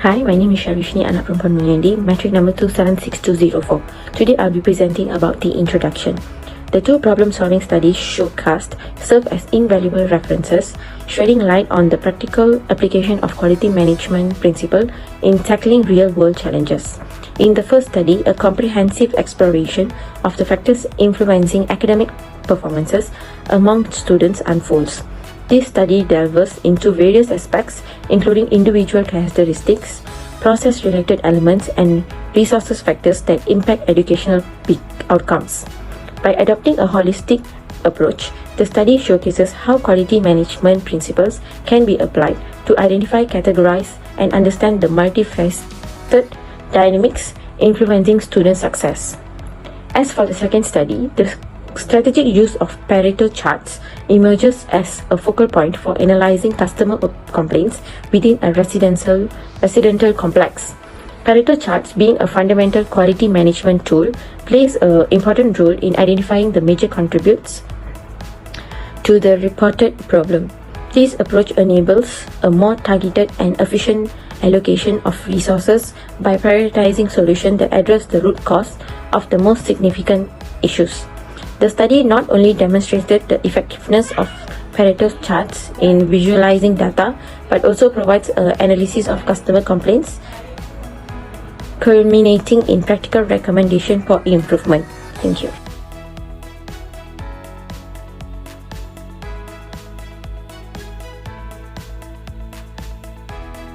Hi, my name is SARVISHNIE, anak perempuan MUNIYANDY, MATRIK number 276204. Today I'll be presenting about the introduction. The two problem-solving studies showcased serve as invaluable references, shedding light on the practical application of quality management principle in tackling real-world challenges. In the first study, a comprehensive exploration of the factors influencing academic performances among students unfolds. This study delves into various aspects, including individual characteristics, process-related elements, and resources factors that impact educational outcomes. By adopting a holistic approach, the study showcases how quality management principles can be applied to identify, categorize, and understand the multifaceted dynamics influencing student success. As for the second study, the strategic use of Pareto charts emerges as a focal point for analyzing customer complaints within a residential complex. Pareto charts, being a fundamental quality management tool, plays an important role in identifying the major contributors to the reported problem. This approach enables a more targeted and efficient allocation of resources by prioritizing solutions that address the root cause of the most significant issues. The study not only demonstrated the effectiveness of Pareto charts in visualizing data, but also provides an analysis of customer complaints, culminating in practical recommendation for improvement. Thank you.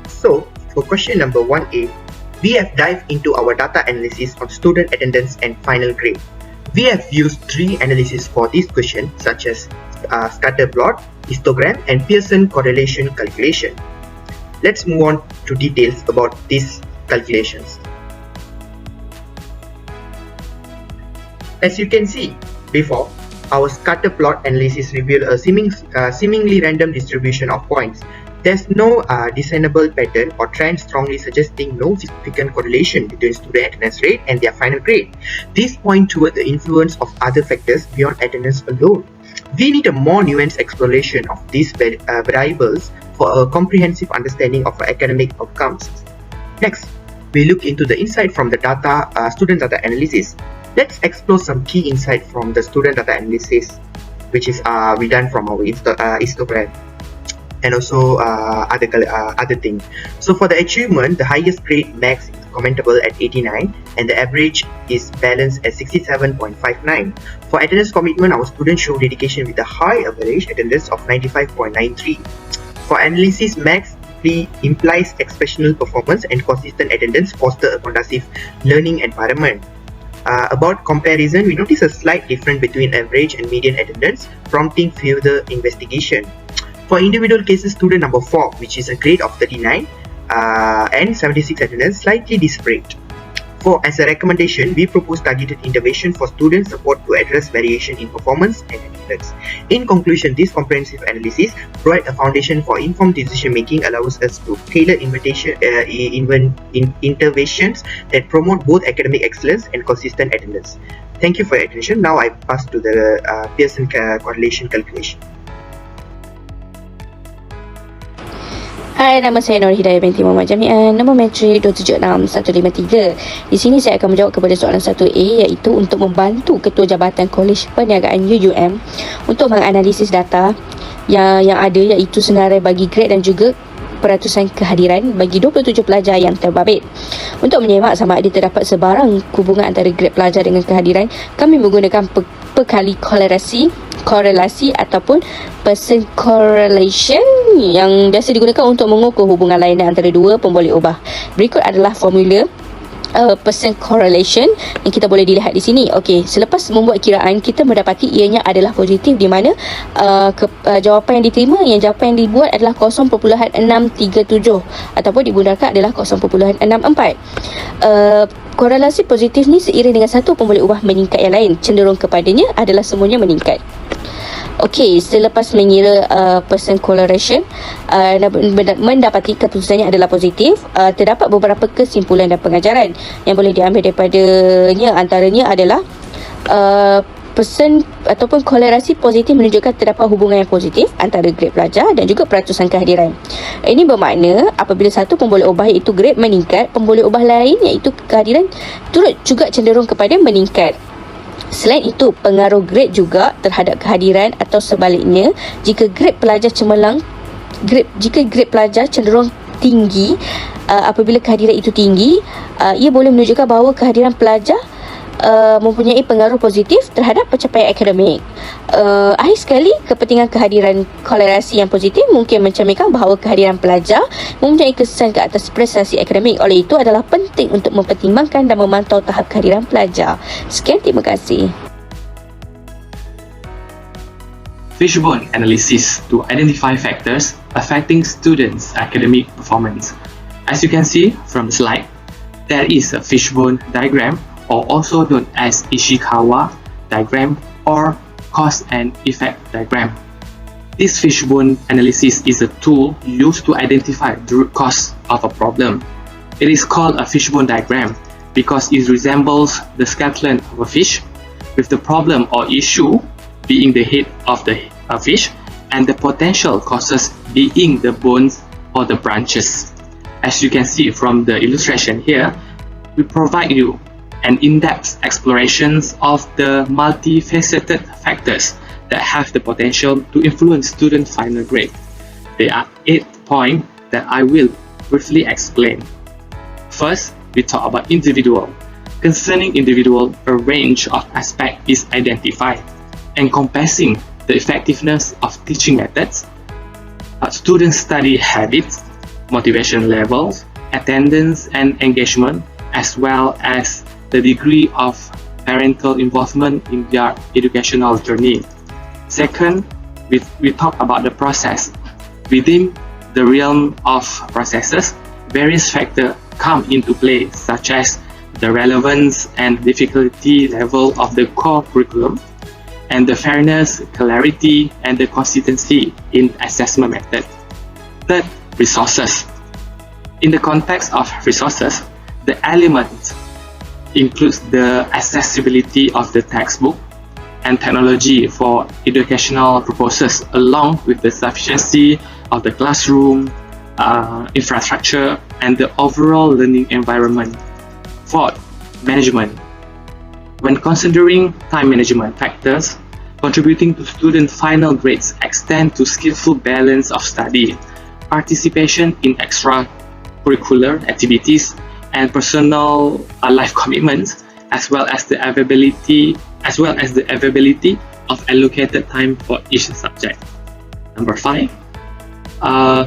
So, for question number 1A, we have dived into our data analysis on student attendance and final grade. We have used three analyses for this question, such as scatter plot, histogram, and Pearson correlation calculation. Let's move on to details about these calculations. As you can see before, our scatter plot analysis revealed a seemingly random distribution of points. There's no discernible pattern or trend strongly suggesting no significant correlation between student attendance rate and their final grade. These point toward the influence of other factors beyond attendance alone. We need a more nuanced exploration of these variables for a comprehensive understanding of our academic outcomes. Next, we look into the insight from the student data analysis. Let's explore some key insight from the student data analysis, which is we done from our histogram. And also other things. So for the achievement, the highest grade max is commendable at 89 and the average is balanced at 67.59. For attendance commitment, our students show dedication with a high average attendance of 95.93. For analysis, max implies exceptional performance and consistent attendance foster a conducive learning environment. About comparison, we notice a slight difference between average and median attendance, prompting further investigation. For individual cases, student number 4, which is a grade of 39 and 76 attendance, slightly disparate. As a recommendation, we propose targeted intervention for student support to address variation in performance and attendance. In conclusion, this comprehensive analysis provides a foundation for informed decision making, allows us to tailor interventions that promote both academic excellence and consistent attendance. Thank you for your attention. Now I pass to the Pearson correlation calculation. Hai, nama saya HIDAYAH binti Muhammad JAMIAN, nombor MATRIK 276153. Di sini saya akan menjawab kepada soalan 1A, iaitu untuk membantu Ketua Jabatan Kolej Perniagaan UUM untuk menganalisis data yang ada, iaitu senarai bagi grade dan juga peratusan kehadiran bagi 27 pelajar yang terbabit. Untuk menyemak sama ada terdapat sebarang hubungan antara grade pelajar dengan kehadiran, kami menggunakan perkali korelasi ataupun Pearson correlation yang biasa digunakan untuk mengukur hubungan layanan antara dua pemboleh ubah. Berikut adalah formula Pearson correlation yang kita boleh dilihat di sini. Okey, selepas membuat kiraan, kita mendapati ianya adalah positif, di mana jawapan yang diterima, jawapan yang dibuat adalah 0.637 ataupun digunakan adalah 0.64. Korelasi positif ni seiring dengan satu pemboleh ubah meningkat yang lain, cenderung kepadanya adalah semuanya meningkat. Okey, selepas mengira Pearson correlation, mendapati keputusannya adalah positif, terdapat beberapa kesimpulan dan pengajaran yang boleh diambil daripadanya. Antaranya adalah persen ataupun kolerasi positif menunjukkan terdapat hubungan yang positif antara grade pelajar dan juga peratusan kehadiran. Ini bermakna apabila satu pemboleh ubah iaitu grade meningkat, pemboleh ubah lain iaitu kehadiran turut juga cenderung kepada meningkat. Selain itu, pengaruh grade juga terhadap kehadiran atau sebaliknya, jika grade pelajar cenderung tinggi, apabila kehadiran itu tinggi, ia boleh menunjukkan bahawa kehadiran pelajar mempunyai pengaruh positif terhadap pencapaian akademik. Akhir sekali, kepentingan kehadiran kolerasi yang positif mungkin mencerminkan bahawa kehadiran pelajar mempunyai kesan ke atas prestasi akademik. Oleh itu adalah penting untuk mempertimbangkan dan memantau tahap kehadiran pelajar. Sekian, terima kasih. Fishbone analysis to identify factors affecting students' academic performance. As you can see from the slide, there is a fishbone diagram, or also known as Ishikawa diagram or cause and effect diagram. This fishbone analysis is a tool used to identify the root cause of a problem. It is called a fishbone diagram because it resembles the skeleton of a fish, with the problem or issue being the head of the fish and the potential causes being the bones or the branches. As you can see from the illustration here, we provide you an in-depth explorations of the multifaceted factors that have the potential to influence student final grade. There are 8 points that I will briefly explain. First, we talk about individual. Concerning individual, a range of aspects is identified, encompassing the effectiveness of teaching methods, student study habits, motivation levels, attendance and engagement, as well as the degree of parental involvement in their educational journey. Second, we talk about the process. Within the realm of processes, various factors come into play, such as the relevance and difficulty level of the core curriculum, and the fairness, clarity, and the consistency in assessment method. Third, resources. In the context of resources, the elements includes the accessibility of the textbook and technology for educational purposes, along with the sufficiency of the classroom, infrastructure, and the overall learning environment. Fourth, management. When considering time management factors contributing to student final grades extend to skillful balance of study, participation in extracurricular activities, and personal life commitments, as well as the availability of allocated time for each subject. Number 5,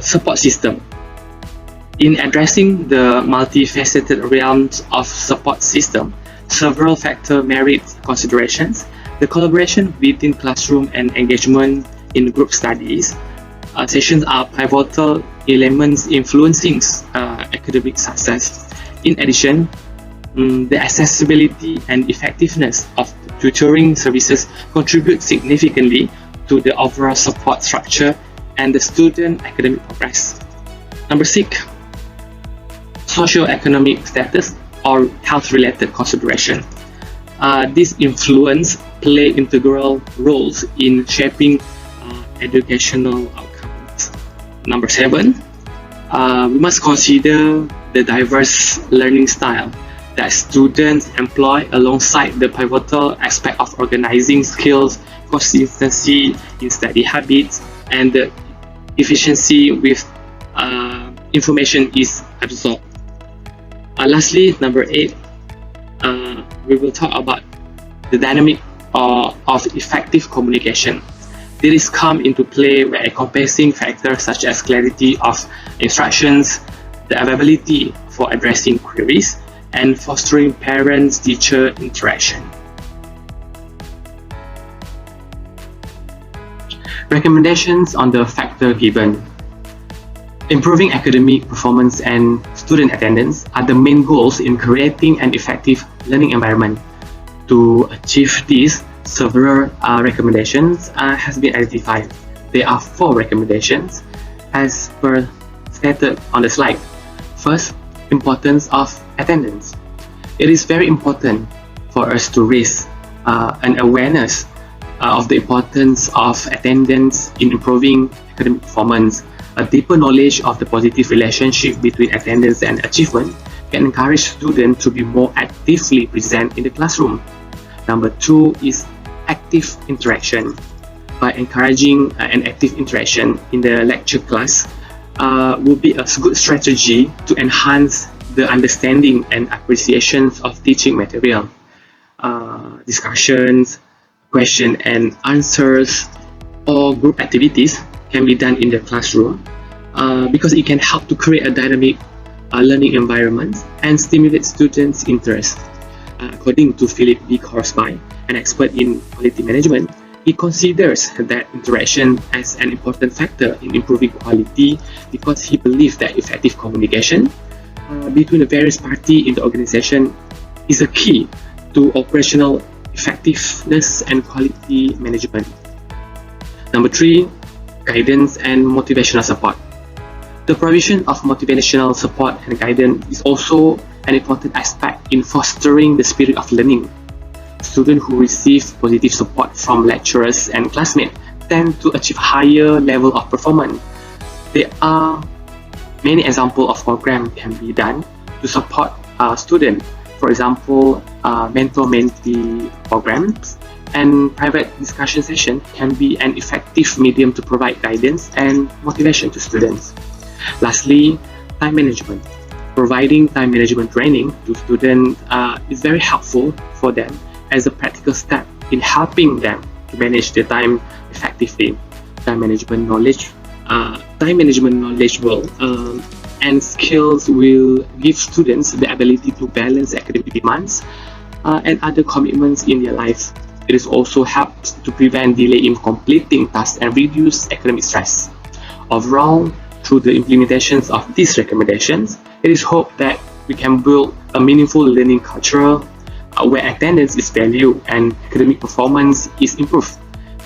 support system. In addressing the multifaceted realms of support system, several factors merit considerations. The collaboration between classroom and engagement in group studies sessions are pivotal elements influencing academic success. In addition, the accessibility and effectiveness of tutoring services contribute significantly to the overall support structure and the student academic progress. Number 6, socio-economic status or health-related consideration. This influence play integral roles in shaping educational outcomes. Number 7, we must consider the diverse learning style that students employ alongside the pivotal aspect of organizing skills, consistency in study habits, and the efficiency with information is absorbed. Lastly, number 8, we will talk about the dynamic of effective communication. This come into play where encompassing factors such as clarity of instructions, the availability for addressing queries, and fostering parents-teacher interaction. Recommendations on the factor given. Improving academic performance and student attendance are the main goals in creating an effective learning environment. To achieve this, several recommendations has been identified. There are 4 recommendations as per stated on the slide. First, importance of attendance. It is very important for us to raise an awareness of the importance of attendance in improving academic performance. A deeper knowledge of the positive relationship between attendance and achievement can encourage students to be more actively present in the classroom. Number 2 is active interaction. By encouraging an active interaction in the lecture class will be a good strategy to enhance the understanding and appreciation of teaching material. Discussions, question and answers, or group activities can be done in the classroom because it can help to create a dynamic learning environment and stimulate students' interest. According to Philip B. Korsby, an expert in quality management, he considers that interaction as an important factor in improving quality because he believes that effective communication between the various parties in the organization is a key to operational effectiveness and quality management. Number 3, guidance and motivational support. The provision of motivational support and guidance is also an important aspect in fostering the spirit of learning. Students who receive positive support from lecturers and classmates tend to achieve higher level of performance. There are many examples of programs can be done to support students. For example, mentor-mentee programs and private discussion session can be an effective medium to provide guidance and motivation to students. Lastly, time management. Providing time management training to students is very helpful for them as a practical step in helping them to manage their time effectively. Time management knowledge will and skills will give students the ability to balance academic demands and other commitments in their lives. It is also helps to prevent delay in completing tasks and reduce academic stress. Overall, through the implementations of these recommendations, it is hoped that we can build a meaningful learning culture where attendance is valued and academic performance is improved.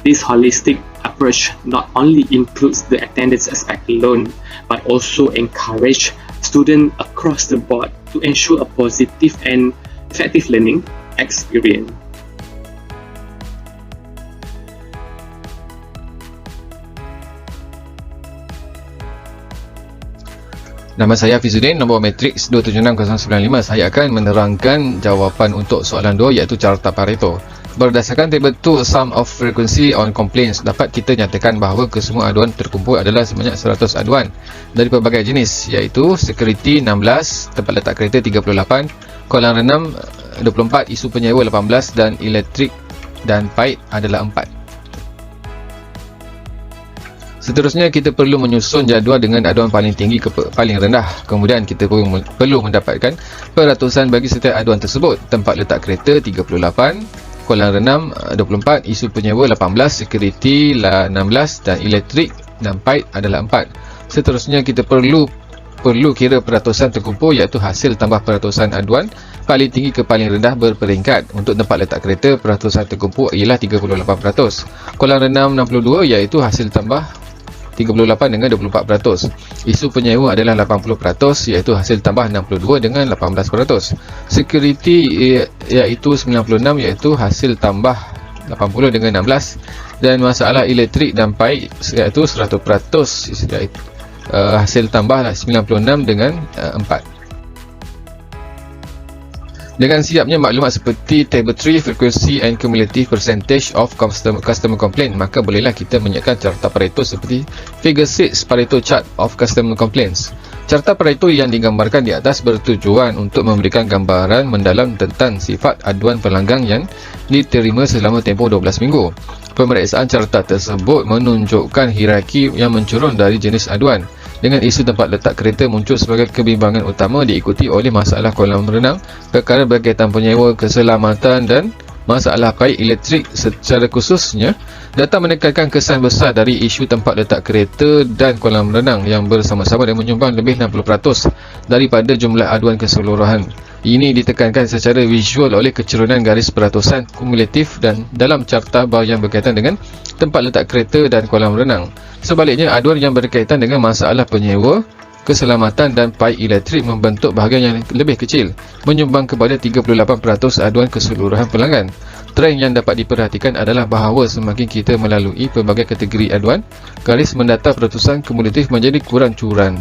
This holistic approach not only includes the attendance aspect alone, but also encourage students across the board to ensure a positive and effective learning experience. Nama saya HAFIZUDDIN, nombor MATRIK 2760095. Saya akan menerangkan jawapan untuk soalan 2 iaitu carta Pareto. Berdasarkan table 2 sum of frequency on complaints, dapat kita nyatakan bahawa kesemua aduan terkumpul adalah sebanyak 100 aduan dari pelbagai jenis iaitu security 16, tempat letak kereta 38, kolam renam 24, isu penyewa 18 dan elektrik dan paip adalah 4. Seterusnya, kita perlu menyusun jadual dengan aduan paling tinggi ke paling rendah. Kemudian, kita perlu mendapatkan peratusan bagi setiap aduan tersebut. Tempat letak kereta 38, kolam renam 24, isu penyewa 18, security 16 dan elektrik dan paip adalah 4. Seterusnya, kita perlu kira peratusan terkumpul iaitu hasil tambah peratusan aduan paling tinggi ke paling rendah berperingkat. Untuk tempat letak kereta, peratusan terkumpul ialah 38%. Kolam renam 62 iaitu hasil tambah 38 dengan 24%. Isu penyewa adalah 80% iaitu hasil tambah 62 dengan 18%. Security iaitu 96 iaitu hasil tambah 80 dengan 16. Dan masalah elektrik dan paip iaitu 100% hasil tambah 96 dengan 4. Dengan siapnya maklumat seperti table 3 frequency and cumulative percentage of customer complaint, maka bolehlah kita menyiapkan carta Pareto seperti figure 6 Pareto chart of customer complaints. Carta Pareto yang digambarkan di atas bertujuan untuk memberikan gambaran mendalam tentang sifat aduan pelanggan yang diterima selama tempoh 12 minggu. Pemeriksaan carta tersebut menunjukkan hierarki yang menurun dari jenis aduan. Dengan isu tempat letak kereta muncul sebagai kebimbangan utama, diikuti oleh masalah kolam renang, perkara berkaitan penyewa, keselamatan dan masalah paip elektrik. Secara khususnya, data menekankan kesan besar dari isu tempat letak kereta dan kolam renang yang bersama-sama dan menyumbang lebih 60% daripada jumlah aduan keseluruhan. Ini ditekankan secara visual oleh kecerunan garis peratusan kumulatif dan dalam carta bar yang berkaitan dengan tempat letak kereta dan kolam renang. Sebaliknya, aduan yang berkaitan dengan masalah penyewa, keselamatan dan paip elektrik membentuk bahagian yang lebih kecil, menyumbang kepada 38% aduan keseluruhan pelanggan. Trend yang dapat diperhatikan adalah bahawa semakin kita melalui pelbagai kategori aduan, garis mendata peratusan kumulatif menjadi kurang curam.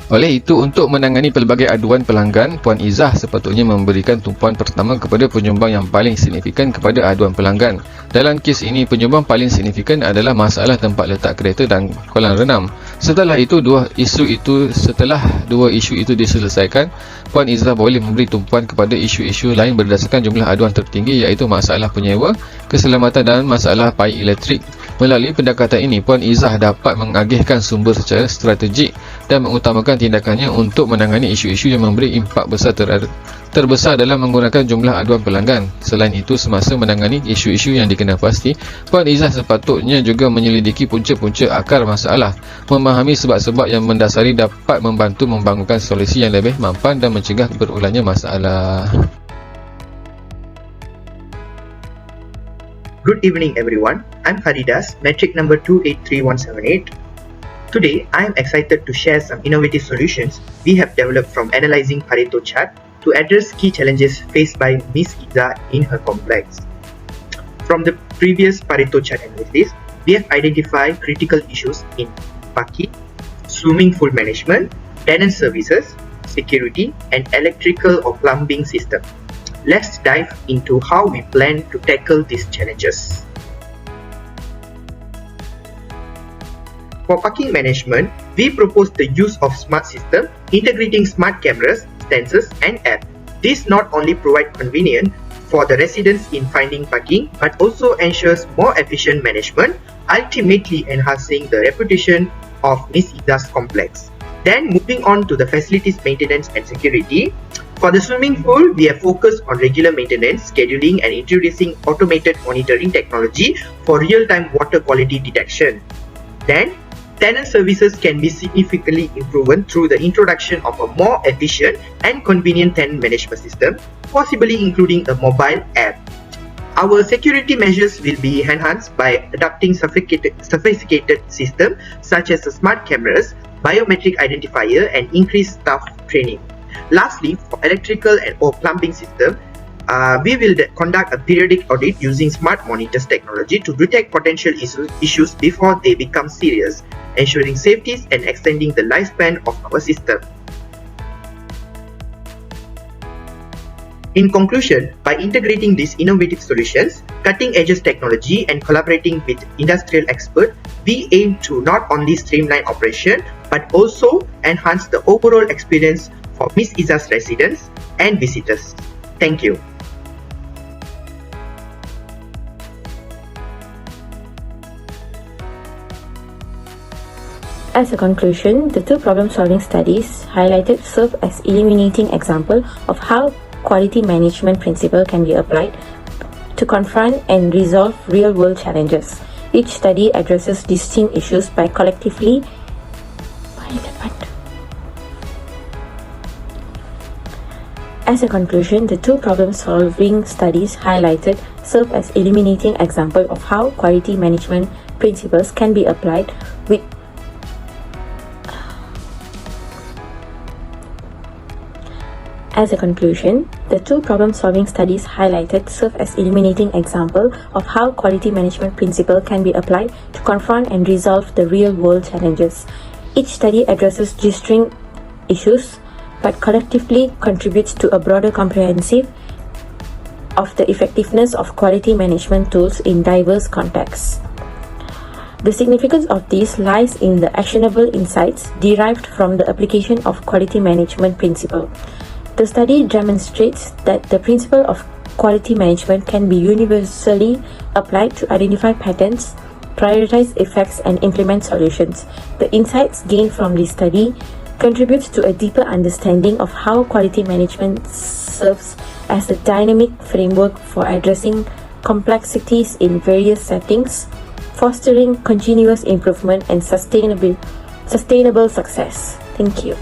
Oleh itu, untuk menangani pelbagai aduan pelanggan, Puan Izzah sepatutnya memberikan tumpuan pertama kepada penyumbang yang paling signifikan kepada aduan pelanggan. Dalam kes ini, penyumbang paling signifikan adalah masalah tempat letak kereta dan kolam renam. Setelah dua isu itu diselesaikan, Puan Izzah boleh memberi tumpuan kepada isu-isu lain berdasarkan jumlah aduan tertinggi, iaitu masalah penyewa, keselamatan dan masalah paip elektrik. Melalui pendekatan ini, Puan Izzah dapat mengagihkan sumber secara strategik dan mengutamakan tindakannya untuk menangani isu-isu yang memberi impak terbesar dalam menggunakan jumlah aduan pelanggan. Selain itu, semasa menangani isu-isu yang dikenal pasti, Puan Izzah sepatutnya juga menyelidiki punca-punca akar masalah, memahami sebab-sebab yang mendasari dapat membantu membangunkan solusi yang lebih mampan dan mencegah berulangnya masalah. Good evening everyone, I'm Haridass, MATRIK number 283178. Today, I am excited to share some innovative solutions we have developed from analyzing Pareto chart to address key challenges faced by Ms. Izzah in her complex. From the previous Pareto chart analysis, we have identified critical issues in parking, swimming pool management, tenant services, security, and electrical or plumbing system. Let's dive into how we plan to tackle these challenges. For parking management, we propose the use of smart system integrating smart cameras, sensors, and app. This not only provide convenience for the residents in finding parking, but also ensures more efficient management, ultimately enhancing the reputation of Ms. Izzah's complex. Then moving on to the facilities maintenance and security. For the swimming pool, we have focused on regular maintenance, scheduling, and introducing automated monitoring technology for real-time water quality detection. Then, tenant services can be significantly improved through the introduction of a more efficient and convenient tenant management system, possibly including a mobile app. Our security measures will be enhanced by adopting sophisticated systems such as smart cameras, biometric identifier, and increased staff training. Lastly, for electrical or plumbing system, we will conduct a periodic audit using smart monitors technology to detect potential issues before they become serious, ensuring safety and extending the lifespan of our system. In conclusion, by integrating these innovative solutions, cutting-edge technology, and collaborating with industrial experts, we aim to not only streamline operation but also enhance the overall experience for Ms. Izzah's residents and visitors. Thank you. As a conclusion, the two problem-solving studies highlighted serve as illuminating example of how quality management principle can be applied to confront and resolve real-world challenges. Each study addresses distinct issues by collectively As a conclusion, the two problem-solving studies highlighted serve as illuminating example of how quality management principles can be applied As a conclusion, the two problem-solving studies highlighted serve as illuminating example of how quality management principle can be applied to confront and resolve the real-world challenges. Each study addresses distinct issues but collectively contributes to a broader comprehensive of the effectiveness of quality management tools in diverse contexts. The significance of this lies in the actionable insights derived from the application of quality management principle. The study demonstrates that the principle of quality management can be universally applied to identify patterns, prioritize effects, and implement solutions. The insights gained from this study contributes to a deeper understanding of how quality management serves as a dynamic framework for addressing complexities in various settings, fostering continuous improvement and sustainable success. Thank you.